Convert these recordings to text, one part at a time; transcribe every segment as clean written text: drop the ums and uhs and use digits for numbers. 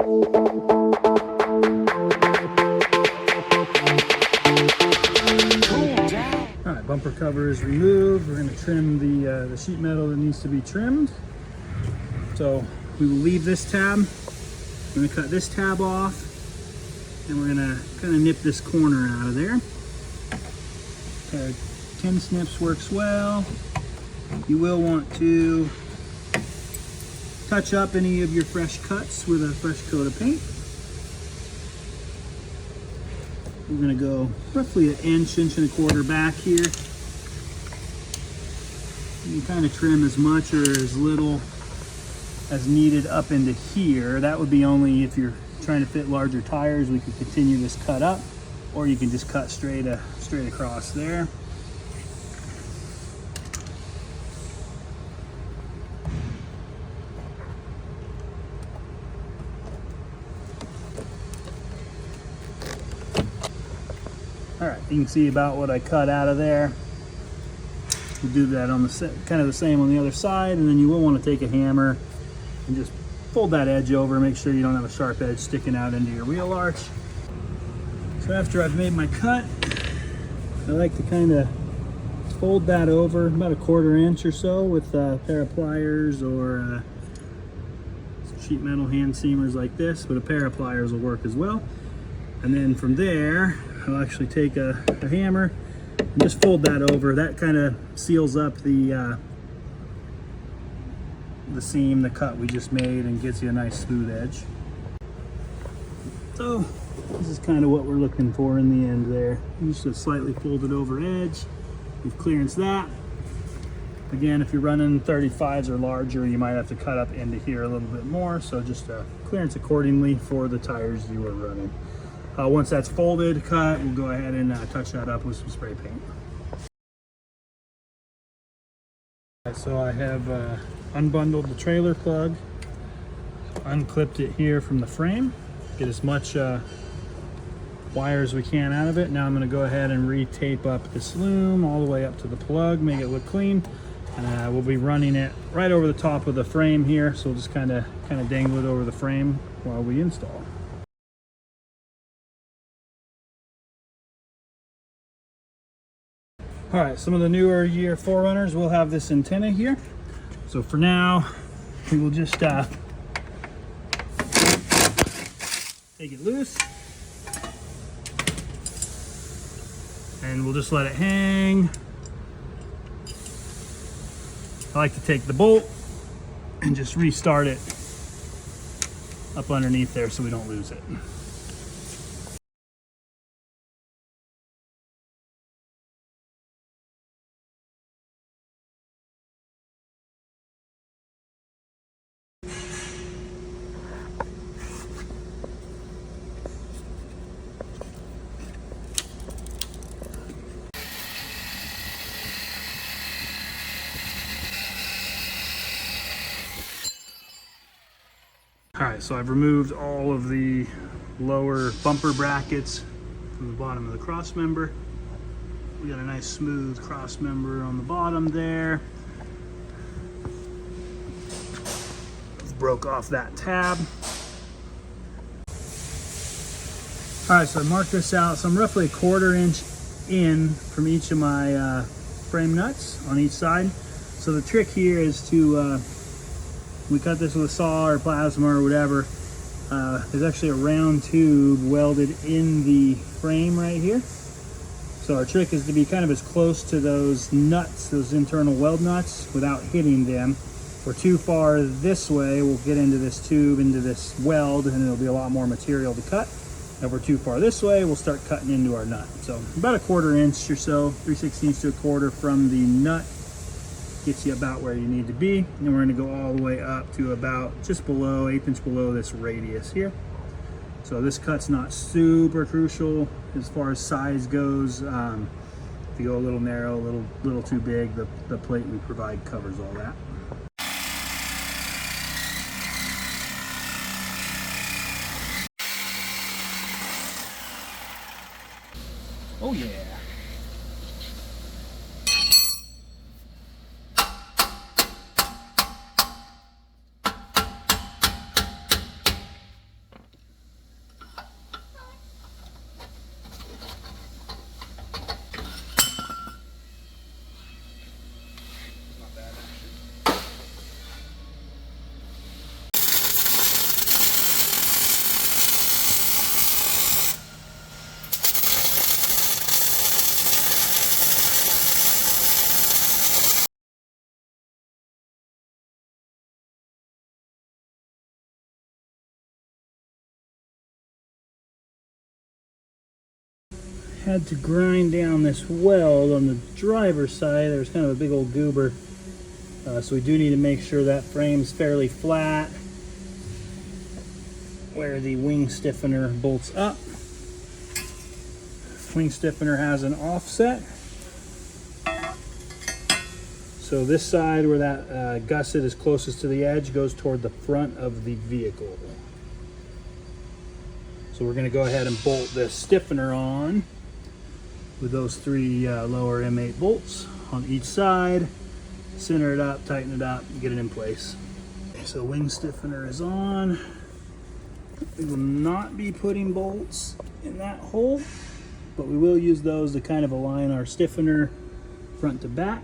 Alright, bumper cover is removed. We're going to trim the sheet metal that needs to be trimmed. So we will leave this tab. We're going to cut this tab off, and we're going to kind of nip this corner out of there. Okay, 10 snips works well. You will want to touch up any of your fresh cuts with a fresh coat of paint. We're going to go roughly an inch, inch and a quarter back here. You can kind of trim as much or as little as needed up into here. That would be only if you're trying to fit larger tires. We could continue this cut up, or you can just cut straight across there. All right, you can see about what I cut out of there. We'll do that on the kind of the same on the other side, and then you will want to take a hammer and just fold that edge over, make sure you don't have a sharp edge sticking out into your wheel arch. So after I've made my cut, I like to kind of fold that over about a 1/4 inch or so with a pair of pliers or some sheet metal hand seamers like this, but a pair of pliers will work as well. And then from there, I'll actually take a hammer and just fold that over. That kind of seals up the seam, the cut we just made, and gets you a nice smooth edge. So this is kind of what we're looking for in the end there. Just a slightly folded over edge. We've clearanced that. Again, if you're running 35s or larger, you might have to cut up into here a little bit more. So just clearance accordingly for the tires you are running. Once that's folded, cut, we'll go ahead and touch that up with some spray paint. So I have unbundled the trailer plug, unclipped it here from the frame, get as much wire as we can out of it. Now I'm going to go ahead and re-tape up this loom all the way up to the plug, make it look clean. And we'll be running it right over the top of the frame here, so we'll just kind of dangle it over the frame while we install. All right, some of the newer year 4Runners will have this antenna here. So for now, we will just take it loose, and we'll just let it hang. I like to take the bolt and just restart it up underneath there so we don't lose it. All right, so I've removed all of the lower bumper brackets from the bottom of the cross member. We got a nice smooth cross member on the bottom there. Broke off that tab. All right, so I marked this out. So I'm roughly a 1/4 inch in from each of my frame nuts on each side. So the trick here is to we cut this with a saw or plasma or whatever. There's actually a round tube welded in the frame right here. So our trick is to be kind of as close to those nuts, those internal weld nuts, without hitting them. If we're too far this way, we'll get into this tube, into this weld, and it'll be a lot more material to cut. If we're too far this way, we'll start cutting into our nut. So about a 1/4 inch or so, 3/16 to a 1/4 from the nut gets you about where you need to be. And then we're going to go all the way up to about just below, 1/8 inch below this radius here. So this cut's not super crucial as far as size goes. If you go a little narrow, a little too big, the plate we provide covers all that. Oh yeah. had to grind down this weld on the driver's side. There was kind of a big old goober. So we do need to make sure that frame's fairly flat where the wing stiffener bolts up. Wing stiffener has an offset. So this side where that gusset is closest to the edge goes toward the front of the vehicle. So we're going to go ahead and bolt this stiffener on with those 3 lower M8 bolts on each side. Center it up, tighten it up, and get it in place. So wing stiffener is on. We will not be putting bolts in that hole, but we will use those to kind of align our stiffener front to back.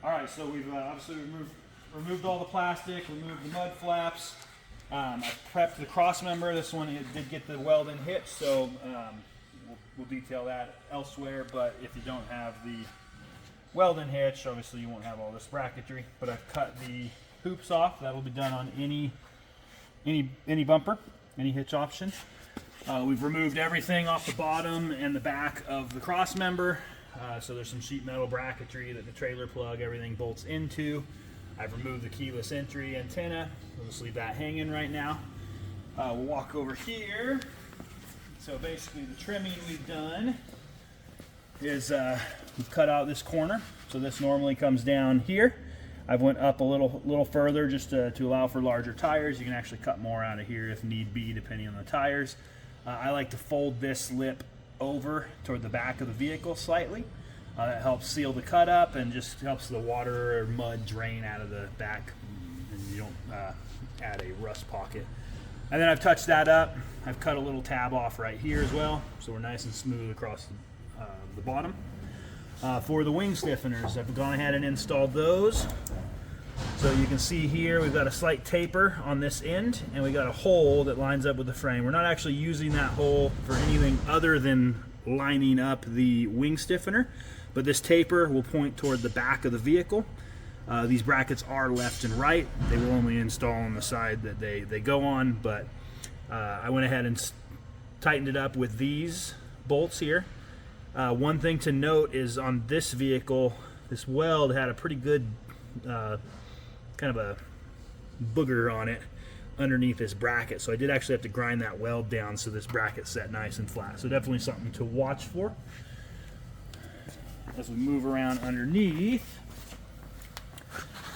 All right, so we've obviously removed all the plastic, removed the mud flaps. I prepped the Crossmember. This one it did get the weld-in hitch, so we'll detail that elsewhere. But if you don't have the weld-in hitch, obviously you won't have all this bracketry. But I've cut the hoops off. That will be done on any bumper, any hitch option. We've removed everything off the bottom and the back of the Crossmember. So there's some sheet metal bracketry that the trailer plug, everything bolts into. I've removed the keyless entry antenna. We'll just leave that hanging right now. We'll walk over here. So basically the trimming we've done is we've cut out this corner. So this normally comes down here. I've went up a little further just to allow for larger tires. You can actually cut more out of here if need be, depending on the tires. I like to fold this lip over toward the back of the vehicle slightly. That helps seal the cut up and just helps the water or mud drain out of the back, and you don't add a rust pocket. And then I've touched that up. I've cut a little tab off right here as well, so we're nice and smooth across the bottom. For the wing stiffeners, I've gone ahead and installed those. So you can see here we've got a slight taper on this end, and we got a hole that lines up with the frame. We're not actually using that hole for anything other than lining up the wing stiffener, but this taper will point toward the back of the vehicle. These brackets are left and right. They will only install on the side that they go on, but I went ahead and tightened it up with these bolts here. One thing to note is on this vehicle, this weld had a pretty good kind of a booger on it underneath this bracket, so I did actually have to grind that weld down so this bracket set nice and flat. So definitely something to watch for. As we move around underneath,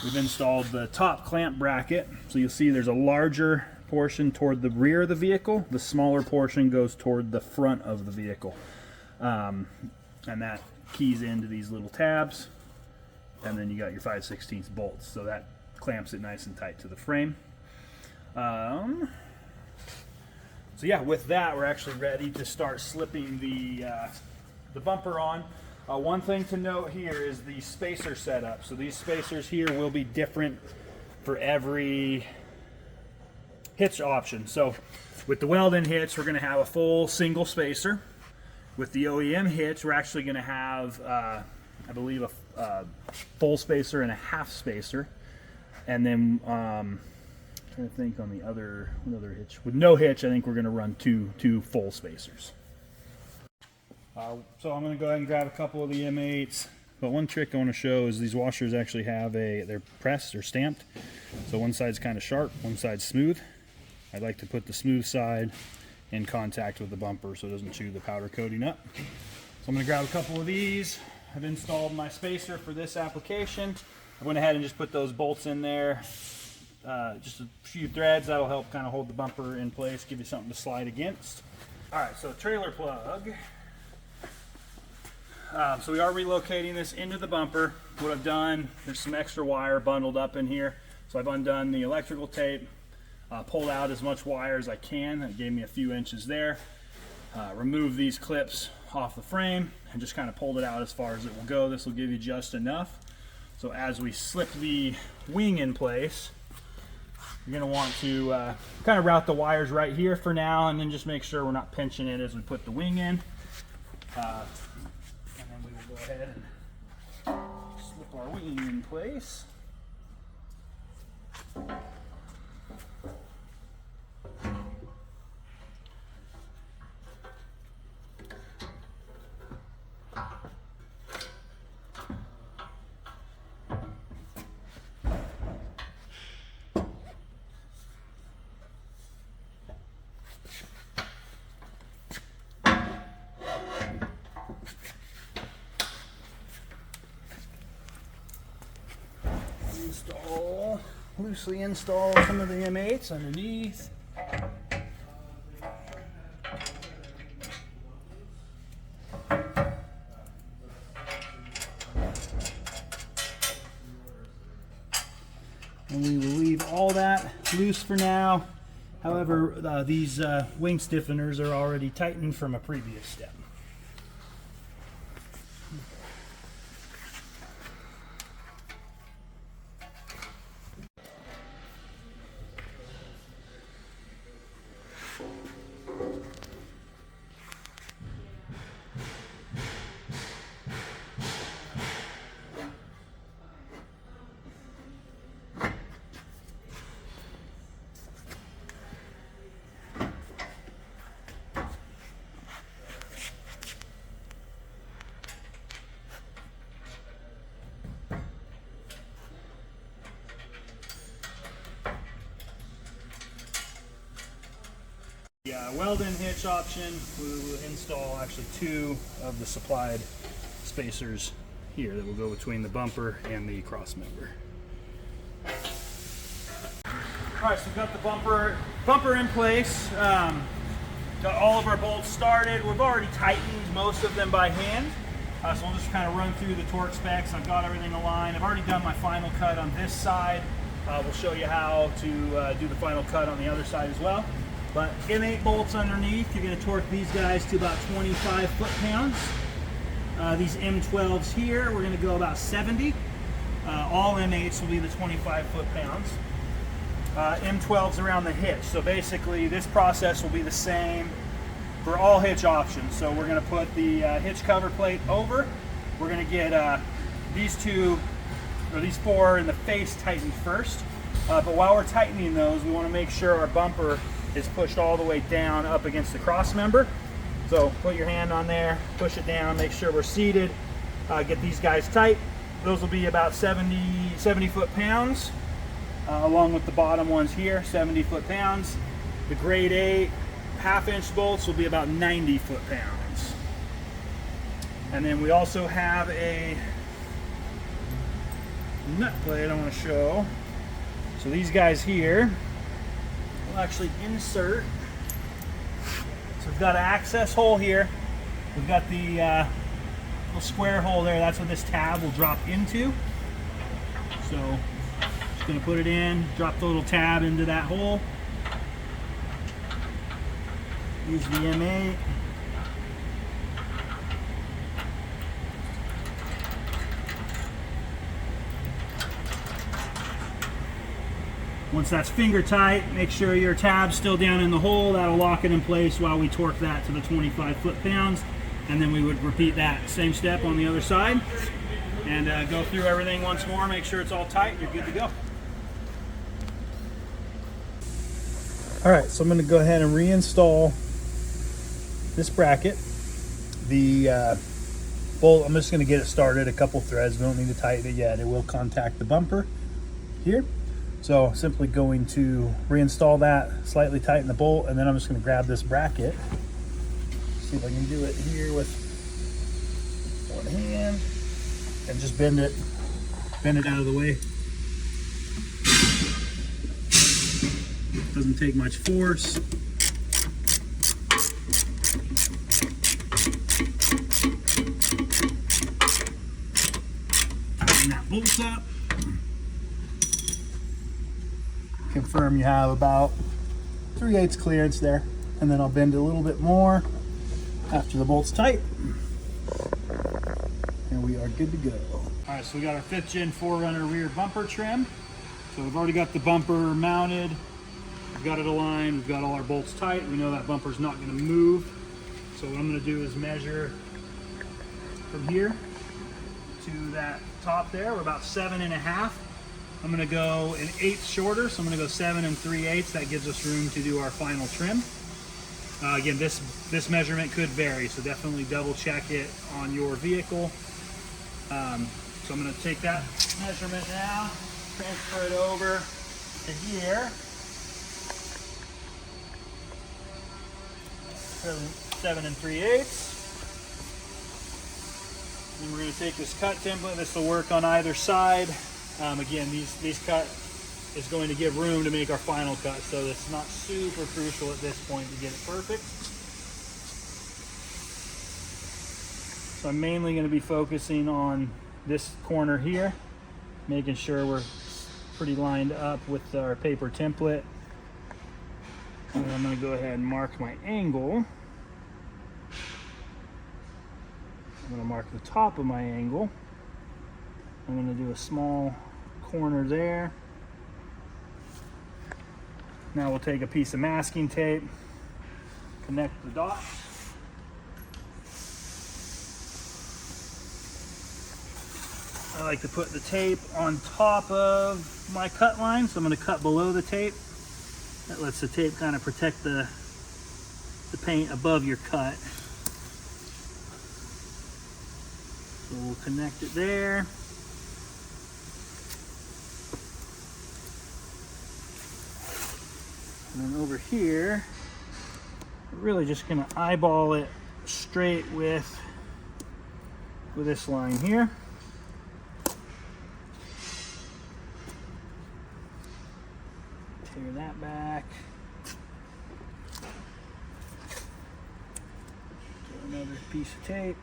we've installed the top clamp bracket. So you'll see there's a larger portion toward the rear of the vehicle. The smaller portion goes toward the front of the vehicle. And that keys into these little tabs. And then you got your 5/16 bolts. So that clamps it nice and tight to the frame. So yeah, with that, we're actually ready to start slipping the bumper on. One thing to note here is the spacer setup. So these spacers here will be different for every hitch option. So with the weld-in hitch, we're going to have a full single spacer. With the OEM hitch, we're actually going to have, I believe, a full spacer and a half spacer. And then, I'm trying to think on the other hitch. With no hitch, I think we're going to run two full spacers. So I'm going to go ahead and grab a couple of the M8s. But one trick I want to show is these washers actually have they're pressed or stamped. So one side's kind of sharp, one side's smooth. I like to put the smooth side in contact with the bumper so it doesn't chew the powder coating up. So I'm going to grab a couple of these. I've installed my spacer for this application. I went ahead and just put those bolts in there. Just a few threads, that'll help kind of hold the bumper in place, give you something to slide against. All right, so trailer plug. So we are relocating this into the bumper. What I've done, there's some extra wire bundled up in here. So I've undone the electrical tape, pulled out as much wire as I can. That gave me a few inches there. Remove these clips off the frame and just kind of pulled it out as far as it will go. This will give you just enough. So as we slip the wing in place, you're going to want to kind of route the wires right here for now, and then just make sure we're not pinching it as we put the wing in. And then we will go ahead and slip our wing in place. Loosely install some of the M8s underneath. And we will leave all that loose for now. However, these wing stiffeners are already tightened from a previous step. Weld-in hitch option, we will install actually 2 of the supplied spacers here that will go between the bumper and the crossmember. Alright, so we've got the bumper in place, got all of our bolts started. We've already tightened most of them by hand, so we'll just kind of run through the torque specs. I've got everything aligned. I've already done my final cut on this side. We'll show you how to do the final cut on the other side as well. But M8 bolts underneath, you're going to torque these guys to about 25 foot-pounds. These M12s here, we're going to go about 70. All M8s will be the 25 foot-pounds. M12s around the hitch. So basically, this process will be the same for all hitch options. So we're going to put the hitch cover plate over. We're going to get these 4 in the face tightened first. But while we're tightening those, we want to make sure our bumper is pushed all the way down up against the cross member. So put your hand on there, push it down, make sure we're seated, get these guys tight. Those will be about 70 foot-pounds, along with the bottom ones here, 70 foot-pounds. The grade 8 half-inch bolts will be about 90 foot-pounds. And then we also have a nut plate I want to show. So these guys here, we'll actually insert. So we've got an access hole here. We've got the little square hole there. That's what this tab will drop into. So just going to put it in, drop the little tab into that hole. Use the M8. Once that's finger tight, make sure your tab's still down in the hole. That'll lock it in place while we torque that to the 25 foot-pounds. And then we would repeat that same step on the other side. And go through everything once more, make sure it's all tight, you're good to go. All right, so I'm gonna go ahead and reinstall this bracket. The bolt, I'm just gonna get it started, a couple threads, we don't need to tighten it yet. It will contact the bumper here. So simply going to reinstall that, slightly tighten the bolt, and then I'm just going to grab this bracket. See if I can do it here with one hand and just bend it out of the way. Doesn't take much force. Tighten that bolt up. Confirm you have about 3/8 clearance there, and then I'll bend it a little bit more after the bolt's tight. Here we are good to go. All right, so we got our 5th gen 4Runner rear bumper trim. So we've already got the bumper mounted. We've got it aligned. We've got all our bolts tight. We know that bumper's not going to move. So what I'm going to do is measure from here to that top there. We're about 7.5. I'm going to go an 1/8 shorter, so I'm going to go 7 3/8. That gives us room to do our final trim. Again, this measurement could vary, so definitely double check it on your vehicle. So I'm going to take that measurement now, transfer it over to here. 7 3/8. And we're going to take this cut template. This will work on either side. Again, these cut is going to give room to make our final cut, so it's not super crucial at this point to get it perfect. So I'm mainly going to be focusing on this corner here, making sure we're pretty lined up with our paper template. And I'm going to go ahead and mark my angle. I'm going to mark the top of my angle. I'm going to do a small corner there. Now we'll take a piece of masking tape, connect the dots. I like to put the tape on top of my cut line, so I'm going to cut below the tape. That lets the tape kind of protect the paint above your cut. So we'll connect it there. And then over here, we're really just going to eyeball it straight with this line here. Tear that back. Get another piece of tape.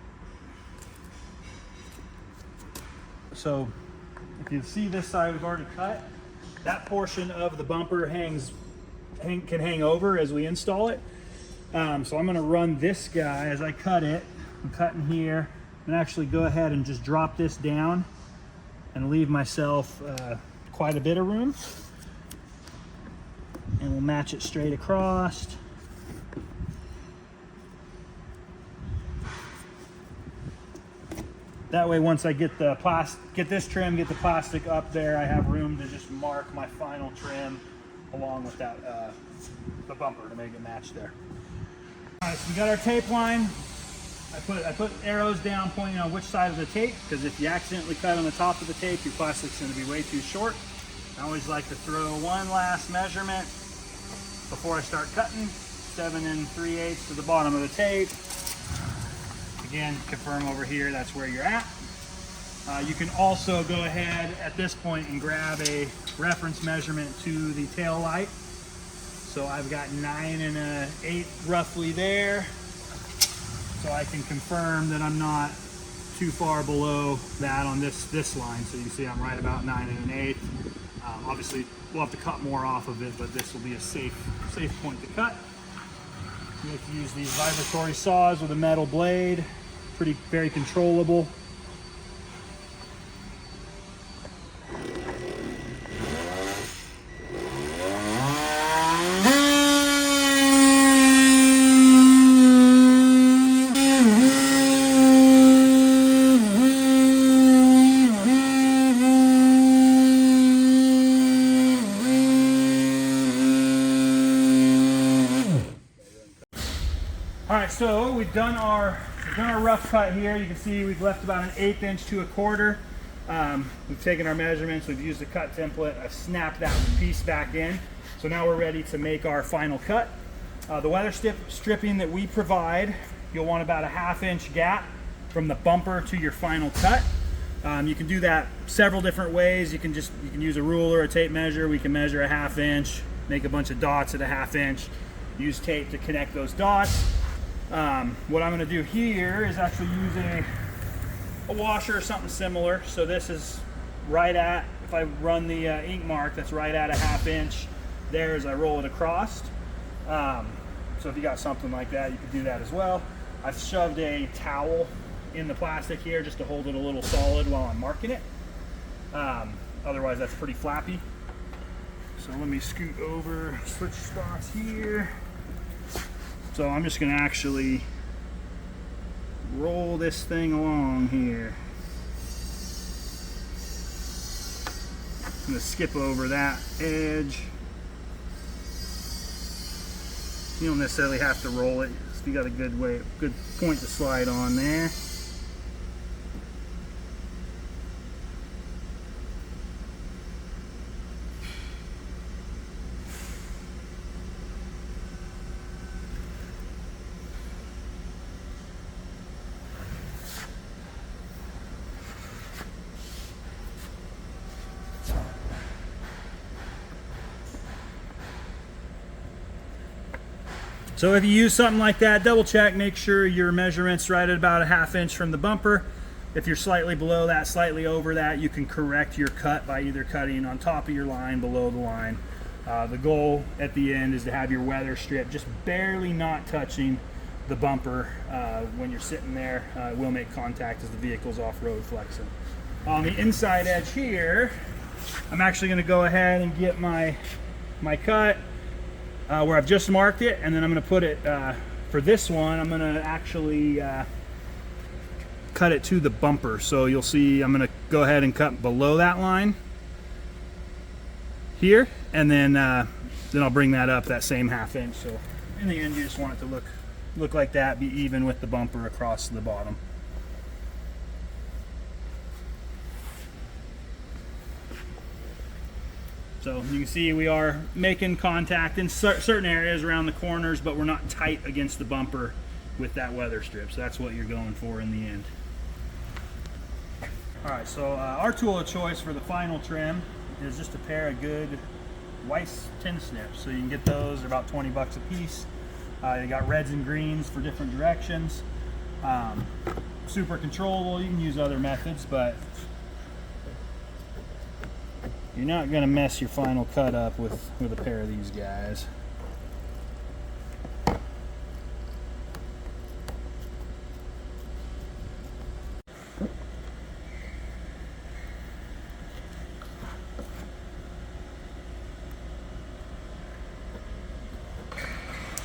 So if you see this side we've already cut, that portion of the bumper can hang over as we install it. So I'm going to run this guy as I cut it. I'm cutting here and actually go ahead and just drop this down and leave myself quite a bit of room. And we'll match it straight across. That way, once I get the this trim, get the plastic up there, I have room to just mark my final trim along with that the bumper to make it match there. All right, so we got our tape line. I put arrows down pointing on which side of the tape, because if you accidentally cut on the top of the tape, your plastic's going to be way too short. I always like to throw one last measurement before I start cutting. 7 3/8 to the bottom of the tape. Again, confirm over here that's where you're at. You can also go ahead at this point and grab a reference measurement to the tail light. So I've got 9 1/8 roughly there. So I can confirm that I'm not too far below that on this line. So you can see I'm right about 9 1/8. Obviously we'll have to cut more off of it, but this will be a safe point to cut. You have to use these vibratory saws with a metal blade. Very controllable. All right, so we've done our rough cut here. You can see we've left about an 1/8 inch to a quarter. We've taken our measurements, we've used the cut template, I've snapped that piece back in. So now we're ready to make our final cut. The weather stripping that we provide, you'll want about a 1/2 inch gap from the bumper to your final cut. You can do that several different ways. You can use a ruler, a tape measure. We can measure a 1/2 inch, make a bunch of dots at a 1/2 inch, use tape to connect those dots. What I'm going to do here is actually use a washer or something similar. So this is right at, if I run the ink mark, that's right at a 1/2 inch there as I roll it across. So if you got something like that, you could do that as well. I've shoved a towel in the plastic here just to hold it a little solid while I'm marking it. Otherwise that's pretty flappy. So let me scoot over, switch spots here. So I'm just going to actually roll this thing along here. I'm going to skip over that edge. You don't necessarily have to roll it if you got a good point to slide on there. So if you use something like that, double check, make sure your measurement's right at about a 1/2 inch from the bumper. If you're slightly below that, slightly over that, you can correct your cut by either cutting on top of your line, below the line. The goal at the end is to have your weather strip just barely not touching the bumper when you're sitting there. It will make contact as the vehicle's off-road flexing. On the inside edge here, I'm actually going to go ahead and get my cut where I've just marked it, and then I'm going to put it, for this one, I'm going to actually cut it to the bumper. So you'll see I'm going to go ahead and cut below that line here, and then I'll bring that up that same 1/2 inch. So in the end, you just want it to look like that, be even with the bumper across the bottom. So you can see we are making contact in certain areas around the corners, but we're not tight against the bumper with that weather strip. So that's what you're going for in the end. All right, so our tool of choice for the final trim is just a pair of good Weiss tin snips. So you can get those, they're about 20 bucks a piece. They got reds and greens for different directions. Super controllable. You can use other methods, but you're not going to mess your final cut up with a pair of these guys.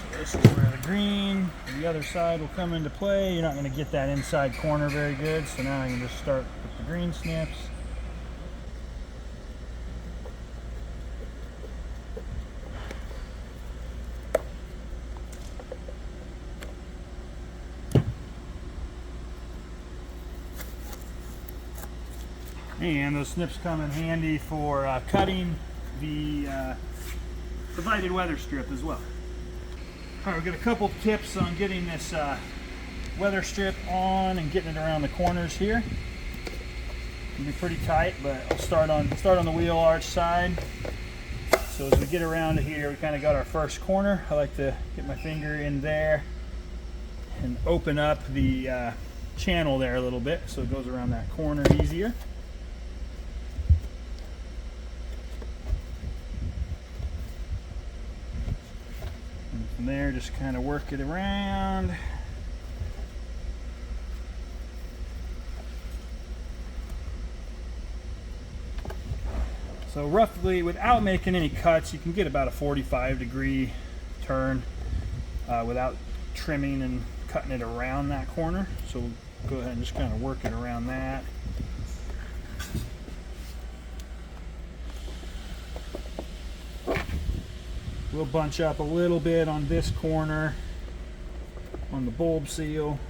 So this is where the green, the other side will come into play. You're not going to get that inside corner very good, so now I can just start with the green snips. And those snips come in handy for cutting the provided weather strip as well. All right, we've got a couple tips on getting this weather strip on and getting it around the corners here. It can be pretty tight, but I'll start on the wheel arch side. So as we get around to here, we kind of got our first corner. I like to get my finger in there and open up the channel there a little bit so it goes around that corner easier. From there, just kind of work it around. So roughly, without making any cuts, you can get about a 45-degree turn without trimming and cutting it around that corner. So we'll go ahead and just kind of work it around that. We'll bunch up a little bit on this corner on the bulb seal.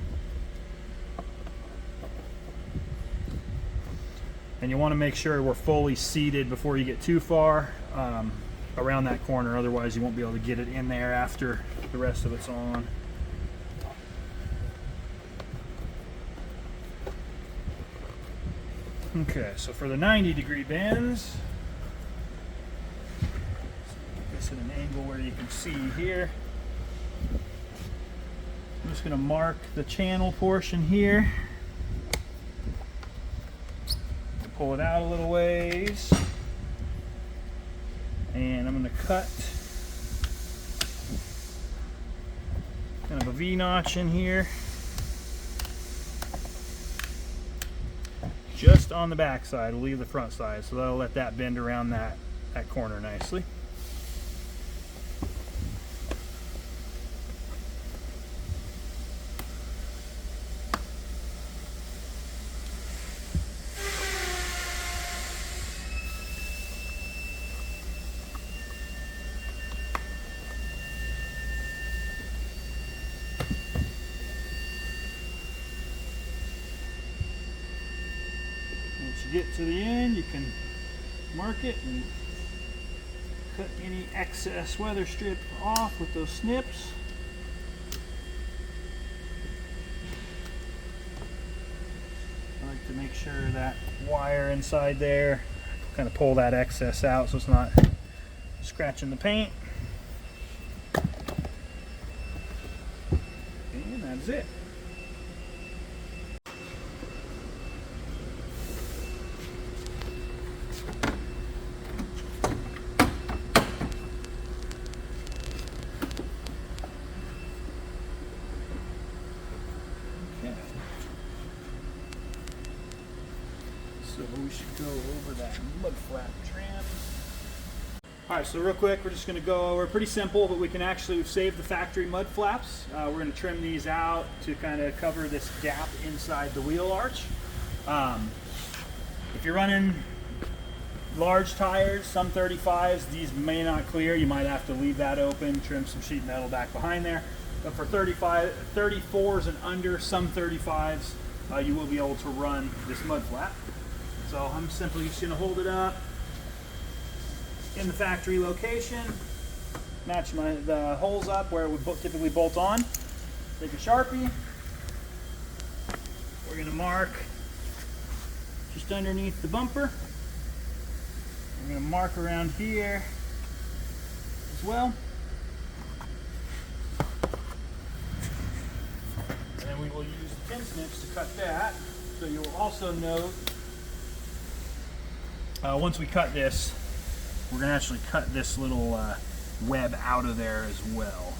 And you want to make sure we're fully seated before you get too far around that corner, otherwise you won't be able to get it in there after the rest of it's on. Okay, so for the 90-degree bends, at an angle where you can see here. I'm just going to mark the channel portion here. Pull it out a little ways. And I'm going to cut kind of a V-notch in here. just on the back side. We'll leave the front side, so that'll let that bend around that corner nicely. Once you get to the end, you can mark it and cut any excess weather strip off with those snips. I like to make sure that wire inside there, kind of pull that excess out so it's not scratching the paint. And that's it. So we should go over that mud flap trim. Alright, so real quick, we're just going to go over, pretty simple, but we can actually save the factory mud flaps. We're going to trim these out to kind of cover this gap inside the wheel arch. If you're running large tires, some 35s, these may not clear. You might have to leave that open, trim some sheet metal back behind there. But for 34s and under, some 35s, you will be able to run this mud flap. So I'm simply just going to hold it up in the factory location, match the holes up where it would typically bolt on. Take a Sharpie. We're going to mark just underneath the bumper. We're going to mark around here as well. And we will use the pin snips to cut that. So you will also note, once we cut this, we're going to actually cut this little web out of there as well.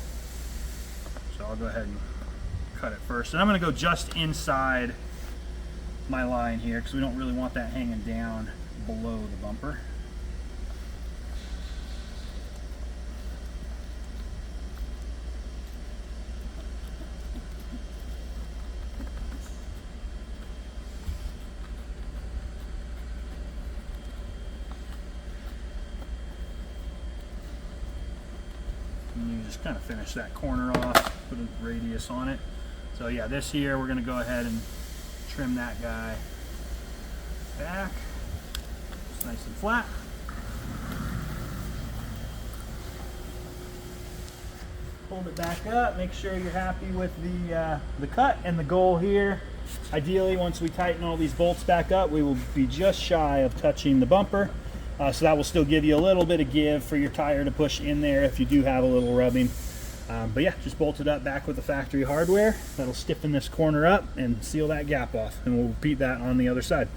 So I'll go ahead and cut it first. And I'm going to go just inside my line here because we don't really want that hanging down below the bumper. And you just kind of finish that corner off, put a radius on it. So yeah, this here, we're going to go ahead and trim that guy back. It's nice and flat. Hold it back up, make sure you're happy with the cut. And the goal here, ideally, once we tighten all these bolts back up, we will be just shy of touching the bumper. So that will still give you a little bit of give for your tire to push in there if you do have a little rubbing. But yeah, just bolt it up back with the factory hardware. That'll stiffen this corner up and seal that gap off. And we'll repeat that on the other side.